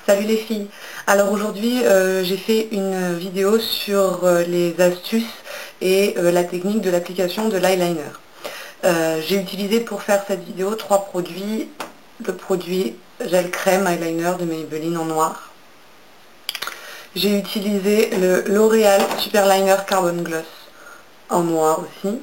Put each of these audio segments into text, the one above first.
Salut les filles. Alors aujourd'hui j'ai fait une vidéo sur les astuces et la technique de l'application de l'eyeliner. J'ai utilisé pour faire cette vidéo 3 produits. Le produit gel crème eyeliner de Maybelline en noir. J'ai utilisé le L'Oréal Superliner Carbon Gloss en noir aussi.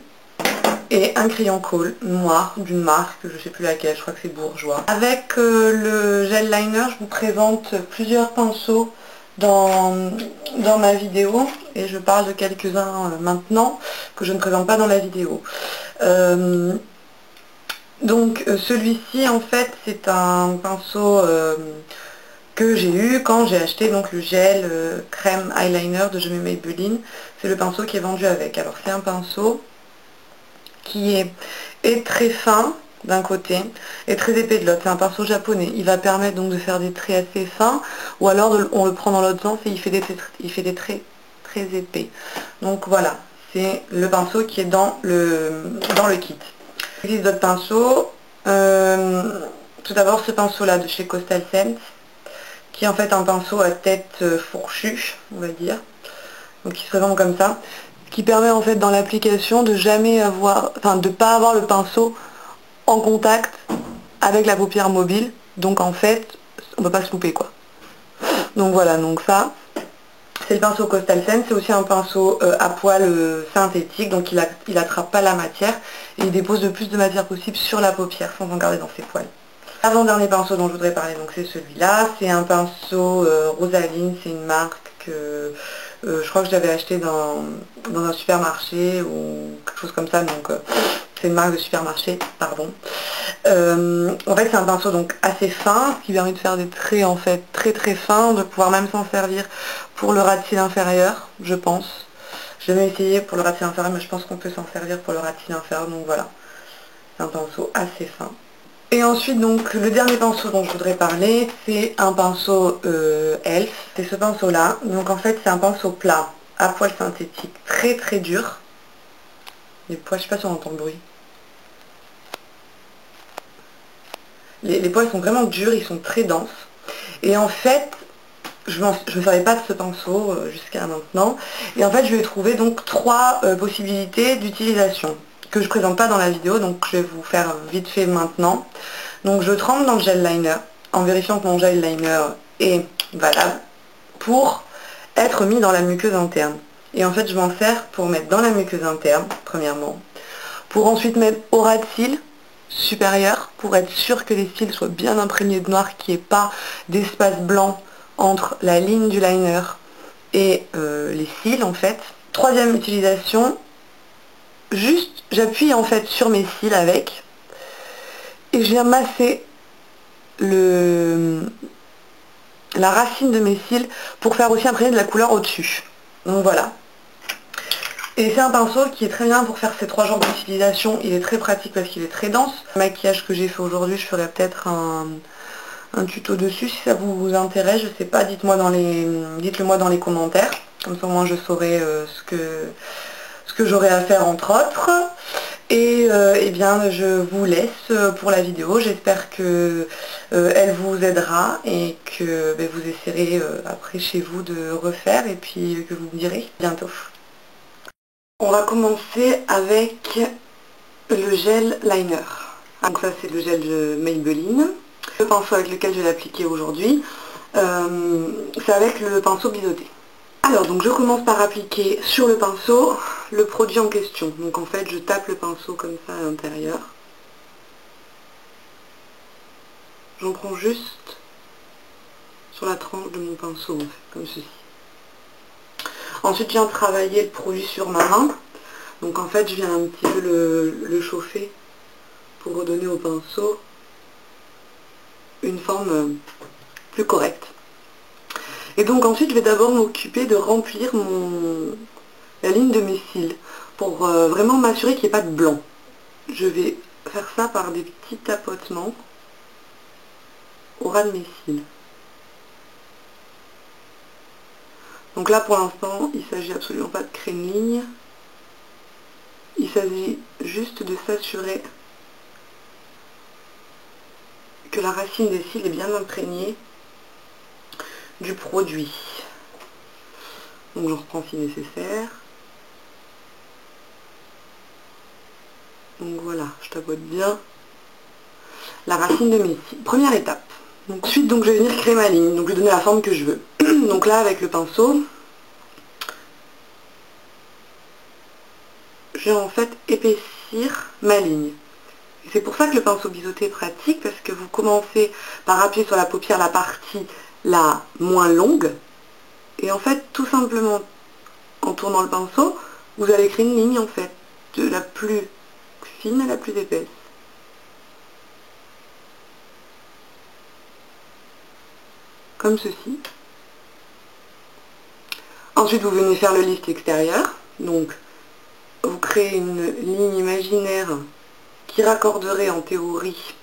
Et un crayon colle noir d'une marque, je ne sais plus laquelle, je crois que c'est Bourjois. Avec le gel liner, je vous présente plusieurs pinceaux dans ma vidéo et je parle de quelques-uns maintenant que je ne présente pas dans la vidéo. Celui-ci en fait c'est un pinceau que j'ai eu quand j'ai acheté donc le gel crème eyeliner de Maybelline. C'est le pinceau qui est vendu avec. Alors c'est un pinceau qui est très fin d'un côté et très épais de l'autre. C'est un pinceau japonais. Il va permettre donc de faire des traits assez fins, ou alors on le prend dans l'autre sens et il fait des traits très épais. Donc voilà, c'est le pinceau qui est dans le kit. Il existe d'autres pinceaux. Tout d'abord ce pinceau là de chez Coastal Scents, qui est en fait un pinceau à tête fourchue, on va dire. Donc il se présente comme ça, qui permet en fait dans l'application de jamais avoir, enfin de pas avoir le pinceau en contact avec la paupière mobile, donc en fait on peut pas se louper quoi. Donc voilà, donc ça c'est le pinceau Coastal Scents. C'est aussi un pinceau à poil synthétique, donc il attrape pas la matière et il dépose le plus de matière possible sur la paupière sans en garder dans ses poils. L'avant-dernier pinceau dont je voudrais parler, donc c'est celui-là. C'est un pinceau Rosaline, c'est une marque que je crois que je l'avais acheté dans un supermarché ou quelque chose comme ça, donc c'est une marque de supermarché, pardon. En fait c'est un pinceau donc assez fin, qui permet de faire des traits en fait très fins, de pouvoir même s'en servir pour le ras de cils inférieur, je pense. Je l'ai jamais essayé pour le ras de cils inférieur, mais je pense qu'on peut s'en servir pour le ras de cils inférieur, donc voilà. C'est un pinceau assez fin. Et ensuite, donc, le dernier pinceau dont je voudrais parler, c'est un pinceau Elf. C'est ce pinceau-là. Donc, en fait, c'est un pinceau plat, à poil synthétique, très dur. Les poils, je sais pas si on entend le bruit. Les poils sont vraiment durs, ils sont très denses. Et en fait, je ne savais pas de ce pinceau jusqu'à maintenant. Et en fait, je vais trouver donc 3 possibilités d'utilisation que je ne présente pas dans la vidéo, donc je vais vous faire vite fait maintenant. Donc je trempe dans le gel liner en vérifiant que mon gel liner est valable pour être mis dans la muqueuse interne. Et en fait, je m'en sers pour mettre dans la muqueuse interne, premièrement, pour ensuite mettre au ras de cils supérieur, pour être sûr que les cils soient bien imprégnés de noir, qu'il n'y ait pas d'espace blanc entre la ligne du liner et les cils en fait. Troisième utilisation, juste j'appuie en fait sur mes cils avec et je viens masser la racine de mes cils pour faire aussi imprégner de la couleur au-dessus. Donc voilà. Et c'est un pinceau qui est très bien pour faire ces 3 genres d'utilisation. Il est très pratique parce qu'il est très dense. Le maquillage que j'ai fait aujourd'hui, je ferai peut-être un tuto dessus si ça vous intéresse. Je sais pas, dites-le moi dans les commentaires. Comme ça, moi, je saurai ce que j'aurai à faire entre autres. Et eh bien je vous laisse pour la vidéo. J'espère que elle vous aidera et que vous essayerez après chez vous de refaire et puis que vous me direz bientôt. On va commencer avec le gel liner. Donc ça c'est le gel de Maybelline. Le pinceau avec lequel je vais l'appliquer aujourd'hui, c'est avec le pinceau biseauté. Alors donc je commence par appliquer sur le pinceau le produit en question. Donc en fait je tape le pinceau comme ça à l'intérieur. J'en prends juste sur la tranche de mon pinceau, en fait, comme ceci. Ensuite je viens travailler le produit sur ma main. Donc en fait je viens un petit peu le chauffer pour redonner au pinceau une forme plus correcte. Et donc ensuite je vais d'abord m'occuper de remplir la ligne de mes cils pour vraiment m'assurer qu'il n'y ait pas de blanc. Je vais faire ça par des petits tapotements au ras de mes cils. Donc là pour l'instant il ne s'agit absolument pas de créer une ligne. Il s'agit juste de s'assurer que la racine des cils est bien imprégnée du produit. Donc j'en reprends si nécessaire. Donc voilà, je tapote bien la racine de mes cils. Première étape. Donc, ensuite, donc, je vais venir créer ma ligne. Donc je vais donner la forme que je veux. Donc là, avec le pinceau, je vais en fait épaissir ma ligne. C'est pour ça que le pinceau biseauté est pratique, parce que vous commencez par appuyer sur la paupière, la partie la moins longue, et en fait, tout simplement, en tournant le pinceau, vous allez créer une ligne, en fait, de la plus fine à la plus épaisse. Comme ceci. Ensuite, vous venez faire le lift extérieur, donc vous créez une ligne imaginaire qui raccorderait en théorie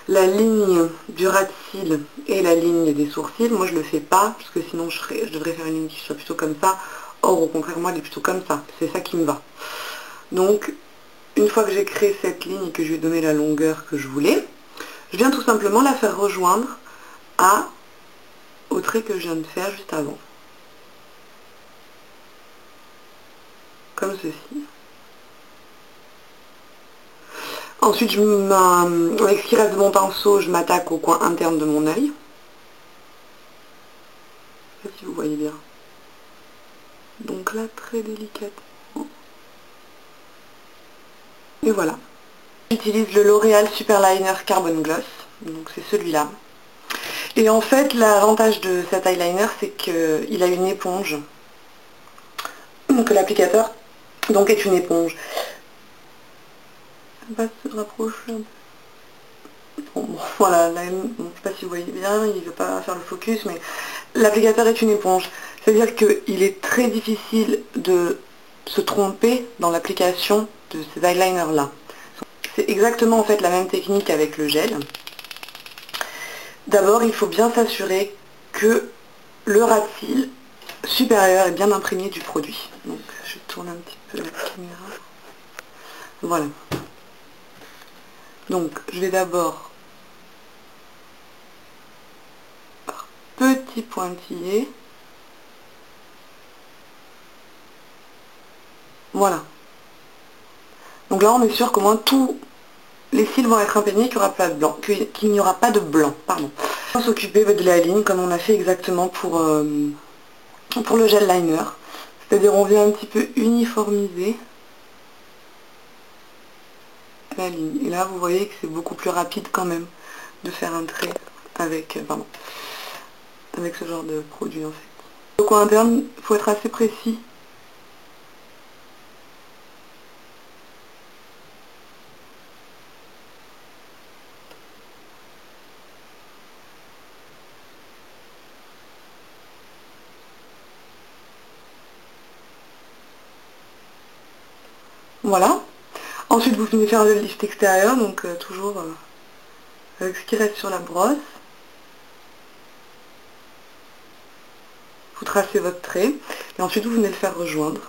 la ligne du ras de cils et la ligne des sourcils. Moi je le fais pas, parce que sinon je devrais faire une ligne qui soit plutôt comme ça. Or au contraire moi elle est plutôt comme ça, c'est ça qui me va. Donc une fois que j'ai créé cette ligne et que je lui ai donné la longueur que je voulais, je viens tout simplement la faire rejoindre au trait que je viens de faire juste avant. Comme ceci. Ensuite, avec ce qui reste de mon pinceau, je m'attaque au coin interne de mon œil. Je sais pas si vous voyez bien. Donc là, très délicatement. Et voilà. J'utilise le L'Oréal Superliner Carbon Gloss. Donc c'est celui-là. Et en fait, l'avantage de cet eyeliner, c'est qu'il a une éponge. Donc l'applicateur donc est une éponge. On va se rapprocher un peu. Bon, voilà, là, bon, je ne sais pas si vous voyez bien, il ne veut pas faire le focus, mais l'applicateur est une éponge. C'est-à-dire qu'il est très difficile de se tromper dans l'application de ces eyeliners-là. C'est exactement en fait la même technique avec le gel. D'abord, il faut bien s'assurer que le ras de cils supérieur est bien imprégné du produit. Donc, je tourne un petit peu la caméra. Voilà. Donc, je vais d'abord petit pointillé. Voilà. Donc là, on est sûr qu'au moins tous les cils vont être imprégnés, qu'il n'y aura pas de blanc. Qu'il n'y aura pas de blanc, pardon. On va s'occuper de la ligne comme on a fait exactement pour le gel liner. C'est-à-dire on vient un petit peu uniformiser la ligne. Et là, vous voyez que c'est beaucoup plus rapide quand même de faire un trait avec, avec ce genre de produit en fait. Au coin interne, il faut être assez précis. Voilà. Ensuite, vous venez faire le lift extérieur, donc toujours avec ce qui reste sur la brosse. Vous tracez votre trait, et ensuite vous venez le faire rejoindre.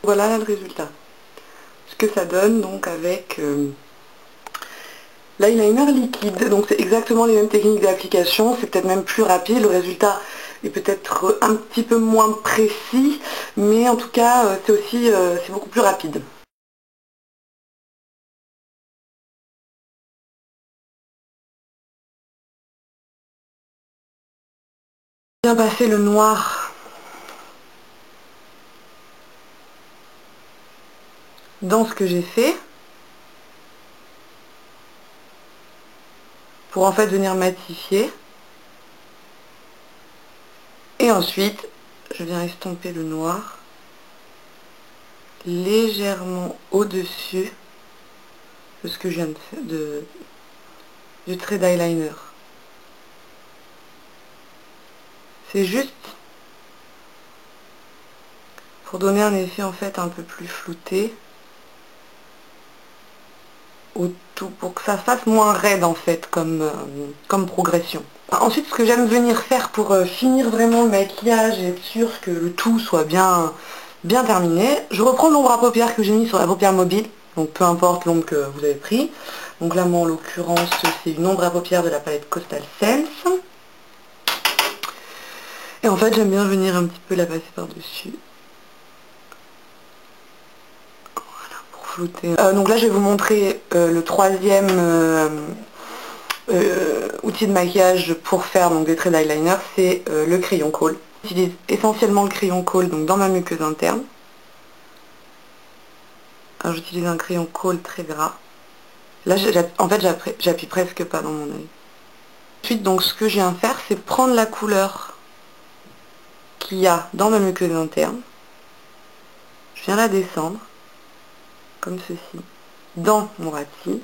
Voilà le résultat. Ce que ça donne donc avec l'eyeliner liquide. Donc c'est exactement les mêmes techniques d'application, c'est peut-être même plus rapide, le résultat est peut-être un petit peu moins précis, mais en tout cas c'est aussi c'est beaucoup plus rapide. Bien passer le noir dans ce que j'ai fait, pour en fait venir matifier. Et ensuite, je viens estomper le noir légèrement au-dessus de ce que je viens de faire, du trait d'eyeliner. C'est juste pour donner un effet en fait un peu plus flouté. tout pour que ça fasse moins raide en fait comme progression. Ensuite, ce que j'aime venir faire pour finir vraiment le maquillage et être sûr que le tout soit bien terminé, je reprends l'ombre à paupières que j'ai mis sur la paupière mobile, donc peu importe l'ombre que vous avez pris. Donc là, moi en l'occurrence, c'est une ombre à paupières de la palette Coastal Sense. Et en fait, j'aime bien venir un petit peu la passer par-dessus. Voilà, pour flouter. Donc là, je vais vous montrer le troisième outil de maquillage pour faire donc, des traits d'eyeliner, c'est le crayon colle. J'utilise essentiellement le crayon colle donc, dans ma muqueuse interne. Alors j'utilise un crayon colle très gras. Là, en fait, j'appuie presque pas dans mon œil. Ensuite, donc, ce que je viens faire, c'est prendre la couleur qu'il y a dans ma muqueuse interne. Je viens la descendre, comme ceci, dans mon ras de cils.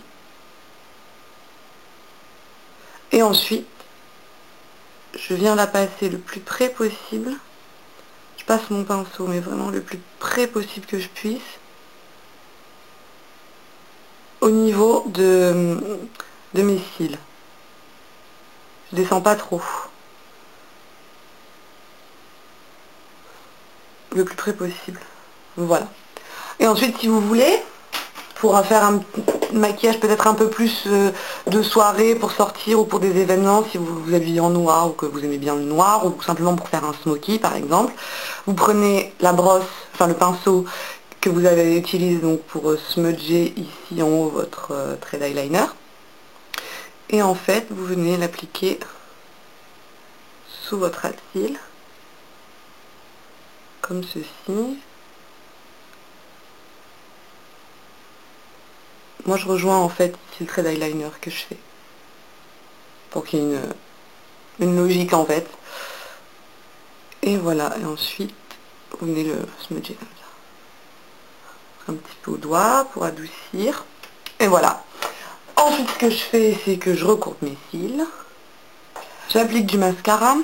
Et ensuite, je viens la passer le plus près possible. Je passe mon pinceau, mais vraiment le plus près possible que je puisse. Au niveau de mes cils. Je descends pas trop. Le plus près possible. Voilà. Et ensuite, si vous voulez, pour faire un maquillage peut-être un peu plus de soirée, pour sortir ou pour des événements, si vous vous habillez en noir ou que vous aimez bien le noir, ou simplement pour faire un smoky par exemple, vous prenez la brosse, enfin le pinceau que vous avez utilisé donc pour smudger ici en haut votre trait d'eyeliner. Et en fait, vous venez l'appliquer sous votre ras de cils, comme ceci. Moi, je rejoins en fait ici le trait d'eyeliner que je fais, pour qu'il y ait une logique en fait. Et voilà, et ensuite, vous venez le smudger comme ça. Un petit peu au doigt pour adoucir. Et voilà. Ensuite, ce que je fais, c'est que je recourbe mes cils. J'applique du mascara.